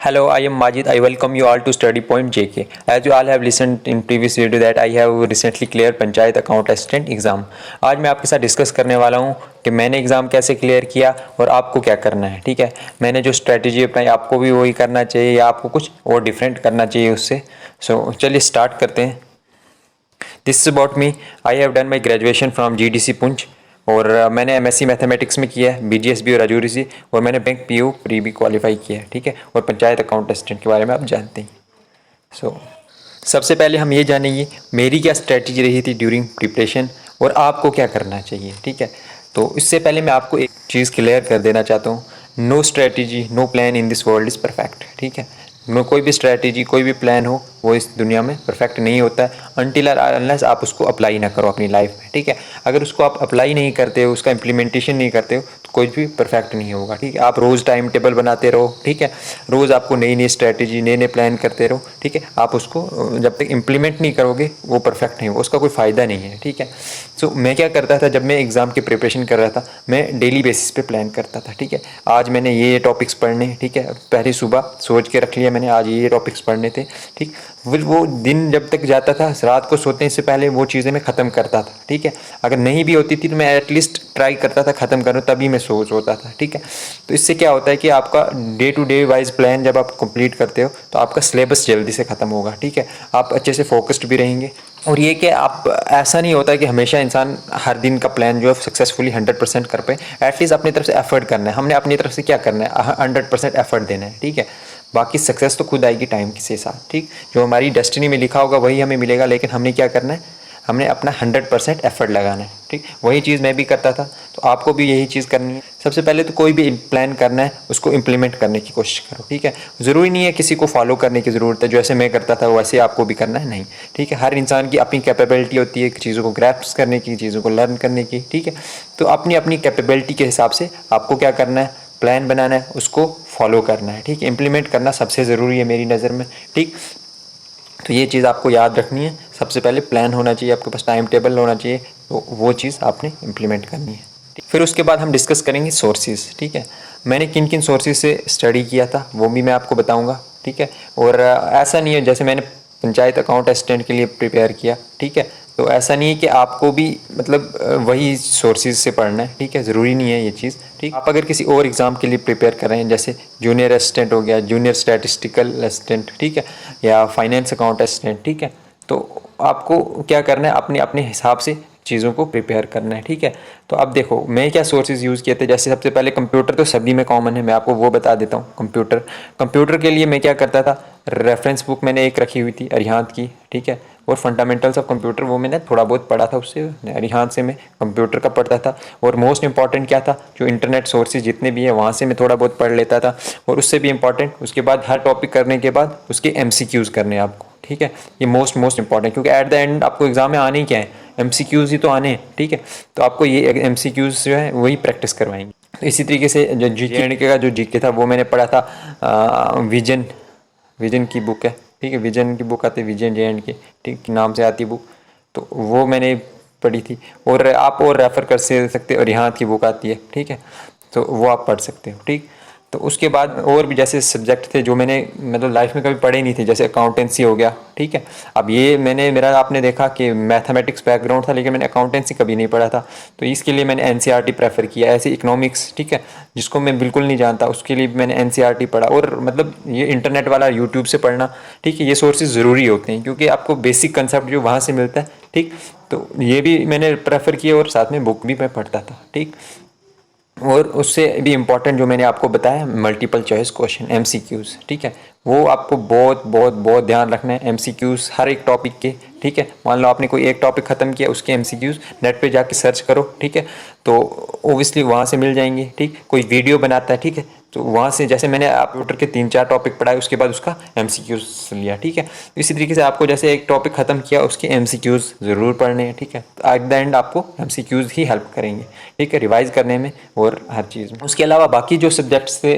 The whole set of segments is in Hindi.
Hello, I am Majid. I welcome you all to Study Point JK. As you all have listened in previous video that I have recently cleared panchayat account assistant exam. आज मैं आपके साथ डिस्कस करने वाला हूँ कि मैंने एग्ज़ाम कैसे क्लियर किया और आपको क्या करना है। ठीक है, मैंने जो स्ट्रेटजी अपनाई आपको भी वही करना चाहिए या आपको कुछ और डिफरेंट करना चाहिए उससे। चलिए स्टार्ट करते हैं। This is about me. I have done my graduation from GDC Poonch और मैंने MSc मैथमेटिक्स में किया है BGSB और राजौरी से, और मैंने बैंक PO प्री भी क्वालिफाई किया है। ठीक है, और पंचायत अकाउंट असिस्टेंट के बारे में आप जानते हैं। सबसे पहले हम ये जानेंगे मेरी क्या स्ट्रेटजी रही थी ड्यूरिंग प्रिपरेशन और आपको क्या करना चाहिए। ठीक है, तो इससे पहले मैं आपको एक चीज़ क्लियर कर देना चाहता हूँ। No strategy no plan in this world is perfect. ठीक है, कोई भी स्ट्रेटजी कोई भी प्लान हो वो इस दुनिया में परफेक्ट नहीं होता है अनटिल अनलेस आप उसको अप्लाई ना करो अपनी लाइफ में। ठीक है, अगर उसको आप अप्लाई नहीं करते हो, उसका इम्प्लीमेंटेशन नहीं करते हो, तो कोई भी परफेक्ट नहीं होगा। ठीक है, आप रोज़ टाइम टेबल बनाते रहो। ठीक है, रोज़ आपको नई नई स्ट्रेटजी नए नए प्लान करते रहो। ठीक है, आप उसको जब तक इम्प्लीमेंट नहीं करोगे वो परफेक्ट नहीं होगा, उसका कोई फ़ायदा नहीं है। ठीक है, मैं क्या करता था जब मैं एग्ज़ाम की प्रिपरेशन कर रहा था, मैं डेली बेसिस पे प्लान करता था। ठीक है, आज मैंने ये टॉपिक्स पढ़ने हैं। ठीक है, पहले सुबह सोच के रख लिया मैंने आज ये टॉपिक्स पढ़ने थे। ठीक, फिर वो दिन जब तक जाता था रात को सोते से पहले वो चीज़ें मैं ख़त्म करता था। ठीक है, अगर नहीं भी होती थी तो मैं एटलीस्ट ट्राई करता था ख़त्म करूँ, तभी मैं सोता था। ठीक है, तो इससे क्या होता है कि आपका day to day wise plan जब आप कंप्लीट करते हो तो आपका सिलेबस जल्दी से ख़त्म होगा। ठीक है, आप अच्छे से फोकस्ड भी रहेंगे। और ये कि आप ऐसा नहीं होता कि हमेशा इंसान हर दिन का प्लान जो है सक्सेसफुली 100% कर पाए। एटलीस्ट अपनी तरफ से एफर्ट करना है, हमने अपनी तरफ से क्या करना है 100% एफर्ट देना है। ठीक है, बाकी सक्सेस तो खुद आएगी टाइम के साथ। ठीक, जो हमारी डेस्टिनी में लिखा होगा वही हमें मिलेगा, लेकिन हमने क्या करना है, हमने अपना 100% एफर्ट लगाना है। ठीक, वही चीज़ मैं भी करता था, तो आपको भी यही चीज़ करनी है। सबसे पहले तो कोई भी प्लान करना है उसको इम्प्लीमेंट करने की कोशिश करो। ठीक है, ज़रूरी नहीं है किसी को फॉलो करने की ज़रूरत है, जैसे मैं करता था वैसे आपको भी करना है, नहीं। ठीक है, हर इंसान की अपनी कैपेबिलिटी होती है चीज़ों को ग्रैस्प करने की, चीज़ों को लर्न करने की। ठीक है, तो अपनी अपनी कैपेबिलिटी के हिसाब से आपको क्या करना है, प्लान बनाना है, उसको फॉलो करना है। ठीक है, इम्प्लीमेंट करना सबसे ज़रूरी है मेरी नज़र में। ठीक, तो ये चीज़ आपको याद रखनी है। सबसे पहले प्लान होना चाहिए, आपके पास टाइम टेबल होना चाहिए, तो वो चीज़ आपने इम्प्लीमेंट करनी है। फिर उसके बाद हम डिस्कस करेंगे सोर्सेज। ठीक है, मैंने किन किन सोर्सेज से स्टडी किया था वो भी मैं आपको बताऊंगा। ठीक है, और ऐसा नहीं है जैसे मैंने पंचायत अकाउंट असिस्टेंट के लिए प्रिपेयर किया। ठीक है, तो ऐसा नहीं है कि आपको भी मतलब वही सोर्सेज से पढ़ना है। ठीक है, ज़रूरी नहीं है ये चीज़। ठीक, आप अगर किसी और एग्ज़ाम के लिए प्रिपेयर कर रहे हैं, जैसे जूनियर असिस्टेंट हो गया, जूनियर स्टैटिस्टिकल असिस्टेंट, ठीक है, या फाइनेंस अकाउंट असिस्टेंट, ठीक है, तो आपको क्या करना है, अपने अपने हिसाब से चीज़ों को प्रिपेयर करना है। ठीक है, तो अब देखो मैं क्या सोर्सेज यूज़ किए थे। जैसे सबसे पहले कंप्यूटर तो सभी में कॉमन है, मैं आपको वो बता देता हूँ। कंप्यूटर के लिए मैं क्या करता था, रेफरेंस बुक मैंने एक रखी हुई थी अरिहंत की। ठीक है, और फंडामेंटल्स ऑफ कंप्यूटर वो मैंने थोड़ा बहुत पढ़ा था, उससे अरिहंत से मैं कंप्यूटर का पढ़ता था। और मोस्ट इंपॉर्टेंट क्या था, जो इंटरनेट सोर्सेज जितने भी हैं वहाँ से मैं थोड़ा बहुत पढ़ लेता था। और उससे भी इंपॉर्टेंट उसके बाद हर टॉपिक करने के बाद उसके MCQs करने हैं आपको। ठीक है, ये मोस्ट इंपॉर्टेंट, क्योंकि एट द एंड आपको एग्जाम में आने ही क्या है, MCQs ही तो आने हैं। ठीक है, तो आपको ये MCQs जो है वही प्रैक्टिस करवाएंगे। तो इसी तरीके से जो JNK का जो GK था वो मैंने पढ़ा था विजन की बुक है। ठीक है, विजन की बुक आती है, विजन JNK, ठीक नाम से आती बुक, तो वो मैंने पढ़ी थी। और आप और रेफ़र कर सकते हो, और यहाँ की बुक आती है। ठीक है, तो वो आप पढ़ सकते हो। ठीक, तो उसके बाद और भी जैसे सब्जेक्ट थे जो मैंने मतलब लाइफ में कभी पढ़े नहीं थे, जैसे अकाउंटेंसी हो गया। ठीक है, अब ये मेरा आपने देखा कि मैथमेटिक्स बैकग्राउंड था, लेकिन मैंने अकाउंटेंसी कभी नहीं पढ़ा था, तो इसके लिए मैंने NCERT प्रेफर किया। ऐसे इकोनॉमिक्स, ठीक है, जिसको मैं बिल्कुल नहीं जानता, उसके लिए भी मैंने NCERT पढ़ा। और मतलब ये इंटरनेट वाला यूट्यूब से पढ़ना, ठीक है, ये सोर्सेज ज़रूरी होते हैं क्योंकि आपको बेसिक कंसेप्ट जो वहाँ से मिलता है। ठीक, तो ये भी मैंने प्रेफर किया और साथ में बुक भी मैं पढ़ता था। ठीक, और उससे भी इम्पॉर्टेंट जो मैंने आपको बताया मल्टीपल चॉइस क्वेश्चन MCQs। ठीक है, वो आपको बहुत बहुत बहुत ध्यान रखना है, MCQs हर एक टॉपिक के। ठीक है, मान लो आपने कोई एक टॉपिक ख़त्म किया, उसके MCQs नेट पे जाके सर्च करो। ठीक है, तो ओबियसली वहाँ से मिल जाएंगे। ठीक, कोई वीडियो बनाता है, ठीक है, तो वहाँ से जैसे मैंने कंप्यूटर के 3-4 टॉपिक पढ़ाए, उसके बाद उसका MCQs लिया। ठीक है, इसी तरीके से आपको जैसे एक टॉपिक ख़त्म किया उसके MCQs ज़रूर पढ़ने हैं। ठीक है, एट द एंड आपको MCQs ही हेल्प करेंगे। ठीक है, रिवाइज करने में और हर चीज़ में। उसके अलावा बाकी जो सब्जेक्ट्स थे,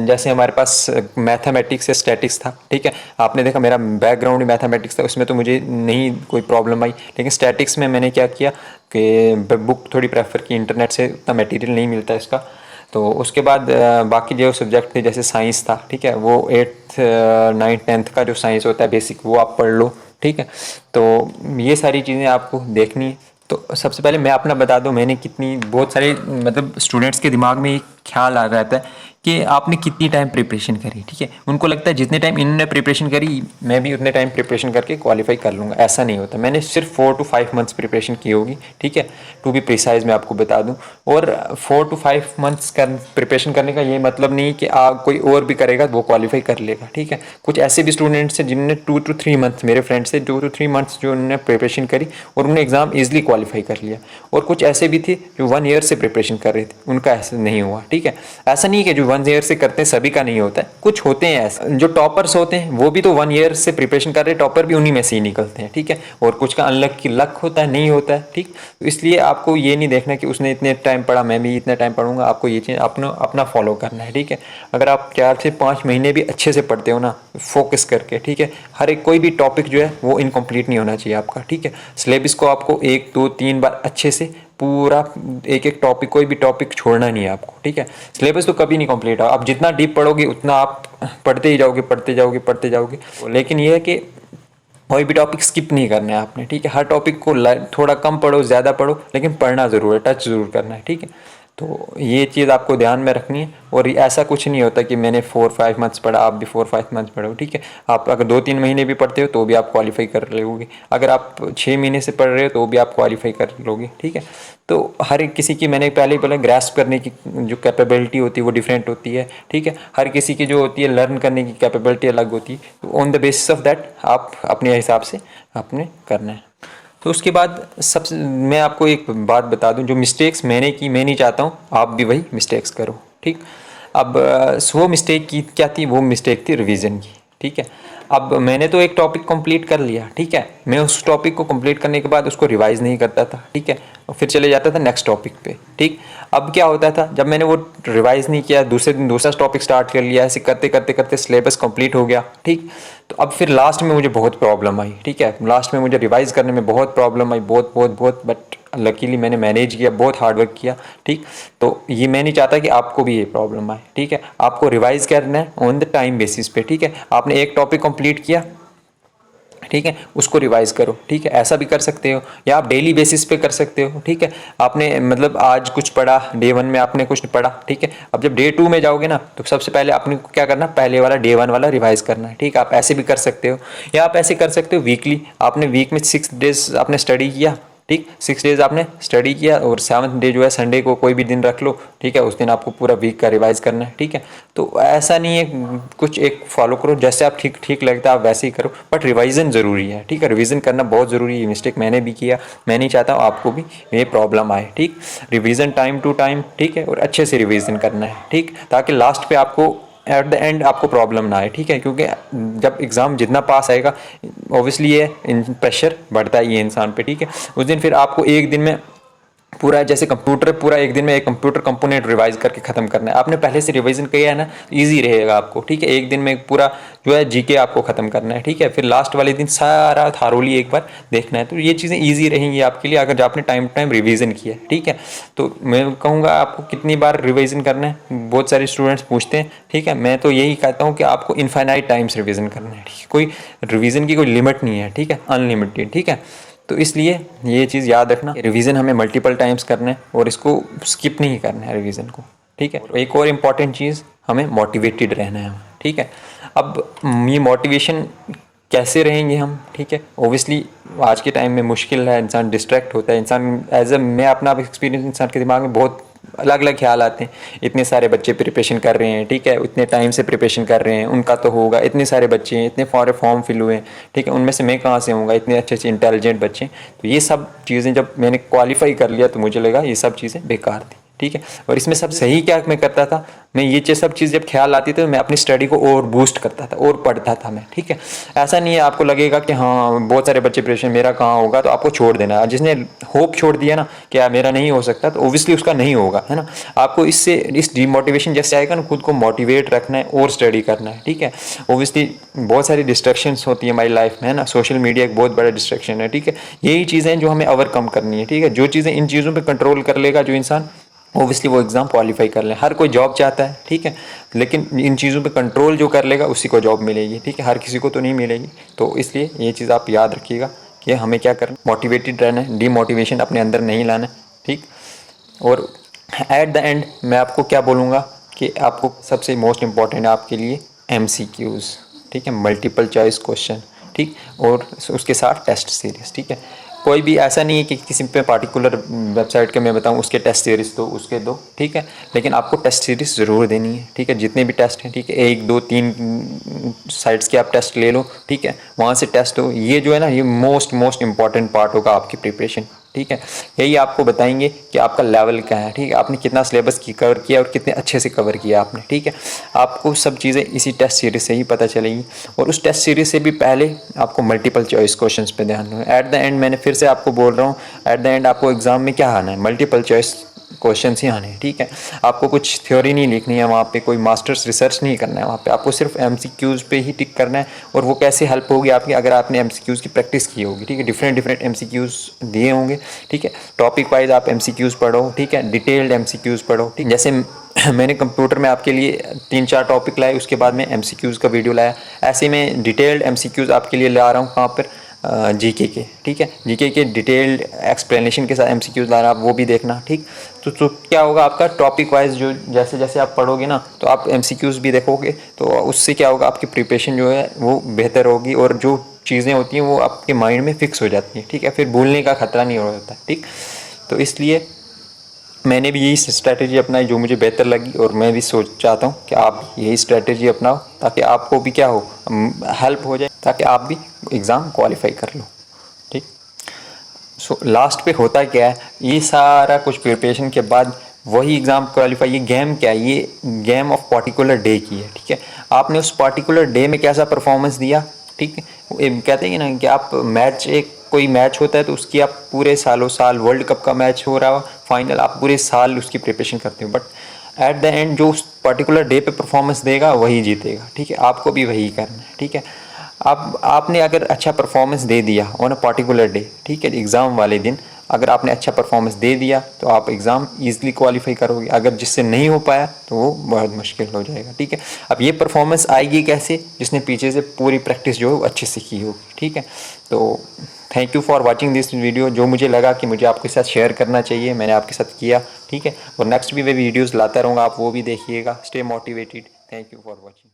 जैसे हमारे पास मैथमेटिक्स या स्टैटिक्स था। ठीक है, आपने देखा मेरा बैकग्राउंड ही मैथमेटिक्स था, उसमें तो मुझे नहीं कोई प्रॉब्लम आई, लेकिन स्टैटिक्स में मैंने क्या किया कि बुक थोड़ी प्रेफर की, इंटरनेट से उतना मटेरियल नहीं मिलता इसका, तो उसके बाद बाकी जो सब्जेक्ट थे जैसे साइंस था, ठीक है, वो 8th 9th 10th का जो साइंस होता है बेसिक, वो आप पढ़ लो, ठीक है। तो ये सारी चीज़ें आपको देखनी है। तो सबसे पहले मैं अपना बता दूं, मैंने कितनी बहुत सारे मतलब स्टूडेंट्स के दिमाग में एक ख्याल आ रहता है कि आपने कितनी टाइम प्रिपरेशन करी, ठीक है। उनको लगता है जितने टाइम इन्होंने प्रिपरेशन करी मैं भी उतने टाइम प्रिपरेशन करके क्वालिफाई कर लूँगा। ऐसा नहीं होता। मैंने सिर्फ 4 to 5 मंथ्स प्रिपरेशन की होगी, ठीक है, टू बी प्रिसाइज मैं आपको बता दूं। और 4 to 5 मंथ्स प्रिपरेशन करने का ये मतलब नहीं कि कोई और भी करेगा वो क्वालिफाई कर लेगा, ठीक है। कुछ ऐसे भी स्टूडेंट्स हैं जिन्होंने 2 to 3 मंथ्स, मेरे फ्रेंड्स से 2 to 3 मंथ्स जो उन्होंने प्रिपरेशन करी और उन्होंने एग्ज़ाम ईजिली क्वालिफाई कर लिया। और कुछ ऐसे भी थे जो 1 ईयर से प्रिपरेशन कर रहे थे, उनका ऐसा नहीं हुआ, ठीक है। ऐसा नहीं है कि जो 1 ईयर से करते हैं सभी का नहीं होता है, कुछ होते हैं ऐसे जो टॉपर्स होते हैं, वो भी तो 1 ईयर से प्रिपरेशन कर रहे हैं, टॉपर भी उन्हीं में से ही निकलते हैं, ठीक है। और कुछ का अनलक की लक होता है, नहीं होता है, ठीक। तो इसलिए आपको ये नहीं देखना कि उसने इतने टाइम पढ़ा मैं भी इतना टाइम पढ़ूंगा। आपको ये चीज़ अपना फॉलो करना है, ठीक है। अगर आप 4 से 5 महीने भी अच्छे से पढ़ते हो ना, फोकस करके, ठीक है, हर एक कोई भी टॉपिक जो है वो इनकम्प्लीट नहीं होना चाहिए आपका, ठीक है। सिलेबस को आपको 1 2 3 बार अच्छे से पूरा एक एक टॉपिक, कोई भी टॉपिक छोड़ना नहीं है आपको, ठीक है। सिलेबस तो कभी नहीं कंप्लीट होगा। आप जितना डीप पढ़ोगे उतना आप पढ़ते ही जाओगे, पढ़ते जाओगे, पढ़ते जाओगे। लेकिन ये है कि कोई भी टॉपिक स्किप नहीं करना है आपने, ठीक है। हर टॉपिक को थोड़ा कम पढ़ो, ज़्यादा पढ़ो, लेकिन पढ़ना ज़रूर है, टच ज़रूर करना है, ठीक है। तो ये चीज़ आपको ध्यान में रखनी है। और ऐसा कुछ नहीं होता कि मैंने 4-5 मंथ्स पढ़ा, आप भी 4-5 मंथ्स पढ़ो, ठीक है। आप अगर 2-3 महीने भी पढ़ते हो तो भी आप क्वालिफाई कर लोगे। अगर आप 6 महीने से पढ़ रहे हो तो भी आप क्वालिफाई कर लोगे, ठीक है। तो हर एक किसी की, मैंने पहले ही बोला, ग्रास्प करने की जो कैपेबिलिटी होती है वो डिफरेंट होती है, ठीक है। हर किसी की जो होती है लर्न करने की कैपेबिलिटी अलग होती है। तो on the basis of that आप अपने हिसाब से आपने करना है। तो उसके बाद सबसे मैं आपको एक बात बता दूं, जो मिस्टेक्स मैंने की, मैं नहीं चाहता हूं आप भी वही मिस्टेक्स करो, ठीक। अब वो मिस्टेक की क्या थी? वो मिस्टेक थी रिवीजन की, ठीक है। अब मैंने तो एक टॉपिक कंप्लीट कर लिया, ठीक है। मैं उस टॉपिक को कंप्लीट करने के बाद उसको रिवाइज नहीं करता था, ठीक है, और फिर चले जाता था नेक्स्ट टॉपिक पे, ठीक। अब क्या होता था, जब मैंने वो रिवाइज नहीं किया, दूसरे दिन दूसरा टॉपिक स्टार्ट कर लिया, ऐसे करते करते करते सिलेबस कंप्लीट हो गया, ठीक। तो अब फिर लास्ट में मुझे बहुत प्रॉब्लम आई, ठीक है। लास्ट में मुझे रिवाइज करने में बहुत प्रॉब्लम आई, बहुत बहुत बहुत, बट लकीली मैंने मैनेज किया, बहुत हार्ड वर्क किया, ठीक। तो ये मैं नहीं चाहता कि आपको भी ये प्रॉब्लम आए, ठीक है। आपको रिवाइज करना है ऑन द टाइम बेसिस पे, ठीक है। आपने एक टॉपिक कंप्लीट किया, ठीक है, उसको रिवाइज करो, ठीक है। ऐसा भी कर सकते हो, या आप डेली बेसिस पे कर सकते हो, ठीक है। आपने मतलब आज कुछ पढ़ा, डे 1 में आपने कुछ पढ़ा, ठीक है। अब जब डे 2 में जाओगे ना, तो सबसे पहले आपने क्या करना, पहले वाला डे 1 वाला रिवाइज करना है, ठीक है। आप ऐसे भी कर सकते हो, या आप ऐसे कर सकते हो वीकली। आपने वीक में 6 डेज आपने स्टडी किया, ठीक, 6 डेज आपने स्टडी किया, और 7th डे जो है संडे को कोई भी दिन रख लो, ठीक है। उस दिन आपको पूरा वीक का रिवाइज करना है, ठीक है। तो ऐसा नहीं है, कुछ एक फॉलो करो, जैसे आप ठीक लगता है आप वैसे ही करो, बट रिवाइजन ज़रूरी है, ठीक है। रिवीजन करना बहुत ज़रूरी है। मिस्टेक मैंने भी किया, मैं नहीं चाहता आपको भी ये प्रॉब्लम आए, ठीक। रिवीजन टाइम टू टाइम, ठीक है, और अच्छे से रिवीजन करना है, ठीक, ताकि लास्ट पे आपको एट द एंड आपको प्रॉब्लम ना आए, ठीक है। क्योंकि जब एग्ज़ाम जितना पास आएगा, ऑब्वियसली ये प्रेशर बढ़ता ही है इंसान पे, ठीक है। उस दिन फिर आपको एक दिन में पूरा, जैसे कंप्यूटर, पूरा एक दिन में एक कंप्यूटर कंपोनेंट रिवाइज करके ख़त्म करना है। आपने पहले से रिवीजन किया है ना, इजी रहेगा आपको, ठीक है। एक दिन में पूरा जो है जीके आपको ख़त्म करना है, ठीक है। फिर लास्ट वाले दिन सारा थारोली एक बार देखना है। तो ये चीज़ें ईजी रहेंगी आपके लिए अगर आपने टाइम टू टाइम रिवीजन किया है, ठीक है। तो मैं कहूँगा आपको कितनी बार रिवीजन करना है, बहुत सारे स्टूडेंट्स पूछते हैं, ठीक है। मैं तो यही कहता हूँ कि आपको इनफाइनाइट टाइम्स रिवीजन करना है, ठीक है। कोई रिवीजन की कोई लिमिट नहीं है, ठीक है, अनलिमिटेड, ठीक है। तो इसलिए ये चीज़ याद रखना, रिवीजन हमें मल्टीपल टाइम्स करना है और इसको स्किप नहीं करना है रिवीजन को, ठीक है। एक और इम्पॉर्टेंट चीज़, हमें मोटिवेटेड रहना है, ठीक है। अब ये मोटिवेशन कैसे रहेंगे हम, ठीक है। ओबियसली आज के टाइम में मुश्किल है, इंसान डिस्ट्रैक्ट होता है, इंसान मैं अपना एक्सपीरियंस, इंसान के दिमाग में बहुत अलग अलग ख्याल आते हैं। इतने सारे बच्चे प्रिपरेशन कर रहे हैं, ठीक है, इतने टाइम से प्रिपरेशन कर रहे हैं, उनका तो होगा। इतने सारे बच्चे हैं, इतने सारे फॉर्म फिल हुए हैं, ठीक है, उनमें से मैं कहाँ से होऊंगा, इतने अच्छे अच्छे इंटेलिजेंट बच्चे। तो ये सब चीज़ें जब मैंने क्वालिफाई कर लिया तो मुझे लगा ये सब चीज़ें बेकार थी, ठीक है। और इसमें सब सही क्या मैं करता था, मैं ये सब चीज़ जब ख्याल आती थी तो मैं अपनी स्टडी को और बूस्ट करता था और पढ़ता था मैं, ठीक है। ऐसा नहीं है आपको लगेगा कि हाँ बहुत सारे बच्चे प्रिपरेशन, मेरा कहाँ होगा, तो आपको छोड़ देना है। जिसने होप छोड़ दिया ना कि यार मेरा नहीं हो सकता, तो ओबियसली उसका नहीं होगा, है ना। आपको इससे इस डीमोटिवेशन जैसे आएगा ना, खुद को मोटिवेट रखना है और स्टडी करना है, ठीक है। ओबियसली बहुत सारी डिस्ट्रैक्शंस होती है हमारी लाइफ में, है ना। सोशल मीडिया एक बहुत बड़ा डिस्ट्रैक्शन है, ठीक है। यही चीज़ें जो हमें ओवरकम करनी है, ठीक है। जो चीज़ें, इन चीज़ों पर कंट्रोल कर लेगा जो इंसान, ओबियसली वो एग्ज़ाम क्वालिफाई कर लें। हर कोई जॉब चाहता है, ठीक है, लेकिन इन चीज़ों पे कंट्रोल जो कर लेगा उसी को जॉब मिलेगी, ठीक है, हर किसी को तो नहीं मिलेगी। तो इसलिए ये चीज़ आप याद रखिएगा कि हमें क्या करना, मोटिवेटेड रहना है, डीमोटिवेशन अपने अंदर नहीं लाना है, ठीक। और एट द एंड मैं आपको क्या बोलूँगा कि आपको सबसे मोस्ट इम्पॉर्टेंट है आपके लिए MCQs, ठीक है, मल्टीपल चॉइस क्वेश्चन, ठीक, और उसके साथ टेस्ट सीरीज, ठीक है। कोई भी ऐसा नहीं है कि किसी पे पार्टिकुलर वेबसाइट के मैं बताऊं उसके टेस्ट सीरीज दो, उसके दो, ठीक है, लेकिन आपको टेस्ट सीरीज ज़रूर देनी है, ठीक है, जितने भी टेस्ट हैं, ठीक है, 1 2 3 साइट्स के आप टेस्ट ले लो, ठीक है, वहाँ से टेस्ट हो। ये जो है ना, ये मोस्ट इंपॉर्टेंट पार्ट होगा आपकी प्रिपरेशन, ठीक है। यही आपको बताएंगे कि आपका लेवल क्या है, ठीक है, आपने कितना सिलेबस की कवर किया और कितने अच्छे से कवर किया आपने, ठीक है। आपको सब चीज़ें इसी टेस्ट सीरीज से ही पता चलेंगी। और उस टेस्ट सीरीज से भी पहले आपको मल्टीपल चॉइस क्वेश्चंस पे ध्यान दो। एट द एंड मैंने फिर से आपको बोल रहा हूँ, एट द एंड आपको एग्जाम में क्या आना है, मल्टीपल चॉइस क्वेश्चन ही आने हैं, ठीक है। आपको कुछ थ्योरी नहीं लिखनी है वहाँ पे, कोई मास्टर्स रिसर्च नहीं करना है वहाँ पे, आपको सिर्फ MCQs पे ही टिक करना है। और वो कैसे हेल्प होगी आपकी, अगर आपने MCQs की प्रैक्टिस की होगी, ठीक है, डिफरेंट MCQs दिए होंगे, ठीक है, टॉपिक वाइज आप MCQs पढ़ो, ठीक है, डिटेल्ड MCQs पढ़ो, ठीक। जैसे मैंने कंप्यूटर में आपके लिए 3-4 टॉपिक लाए, उसके बाद में MCQs का वीडियो लाया, ऐसे में डिटेल्ड MCQs आपके लिए ला रहा हूँ कहाँ पर, GK के, ठीक है, GK के डिटेल्ड एक्सप्लेनेशन के साथ MCQs ला रहा आप वो भी देखना, ठीक। तो क्या होगा आपका टॉपिक वाइज, जो जैसे जैसे आप पढ़ोगे ना तो आप MCQs भी देखोगे, तो उससे क्या होगा आपकी प्रिपरेशन जो है वो बेहतर होगी, और जो चीज़ें होती हैं वो आपके माइंड में फिक्स हो जाती हैं, ठीक है, फिर भूलने का खतरा नहीं होता, ठीक। तो इसलिए मैंने भी यही स्ट्रैटेजी अपनाई जो मुझे बेहतर लगी, और मैं भी चाहता हूँ कि आप यही स्ट्रैटेजी अपनाओ ताकि आपको भी क्या हो, हेल्प हो जाए, ताकि आप भी एग्ज़ाम क्वालिफाई कर लो, ठीक। सो लास्ट पे होता क्या है, ये सारा कुछ प्रिपरेशन के बाद वही एग्ज़ाम क्वालिफाई, ये गेम क्या है, ये गेम ऑफ पर्टिकुलर डे की है, ठीक है। आपने उस पर्टिकुलर डे में कैसा परफॉर्मेंस दिया, ठीक है। कहते हैं ना कि आप मैच, एक कोई मैच होता है तो उसकी आप पूरे सालों साल, वर्ल्ड कप का मैच हो रहा हो फाइनल, आप पूरे साल उसकी प्रिपरेशन करते हो, बट एट द एंड जो उस पर्टिकुलर डे पे परफॉर्मेंस देगा वही जीतेगा, ठीक है। आपको भी वही करना है, ठीक है। आपने अगर अच्छा परफॉर्मेंस दे दिया ऑन अ पर्टिकुलर डे, ठीक है, एग्ज़ाम वाले दिन अगर आपने अच्छा परफॉर्मेंस दे दिया तो आप एग्ज़ाम ईजिली क्वालिफाई करोगे। अगर जिससे नहीं हो पाया तो वो बहुत मुश्किल हो जाएगा, ठीक है। अब ये परफॉर्मेंस आएगी कैसे, जिसने पीछे से पूरी प्रैक्टिस जो है वो अच्छे से की होगी, ठीक है। तो thank you for watching this video. जो मुझे लगा कि मुझे आपके साथ शेयर करना चाहिए मैंने आपके साथ किया, ठीक है। और नेक्स्ट भी मैं वीडियोज़ लाता रहूँगा, आप वो भी देखिएगा। Stay motivated. Thank you for watching.